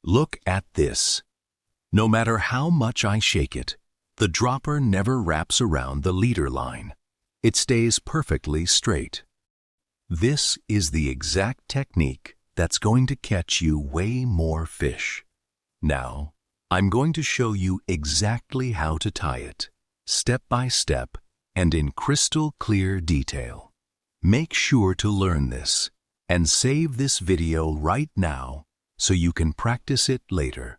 Look at this. No matter how much I shake it, the dropper never wraps around the leader line. It stays perfectly straight. This is the exact technique that's going to catch you way more fish. Now, I'm going to show you exactly how to tie it, step by step and in crystal clear detail. Make sure to learn this and save this video right now so you can practice it later.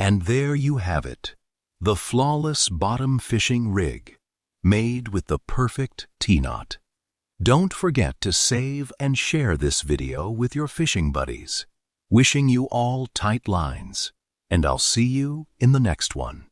And there you have it, the flawless bottom fishing rig, made with the perfect T-knot. Don't forget to save and share this video with your fishing buddies. Wishing you all tight lines, and I'll see you in the next one.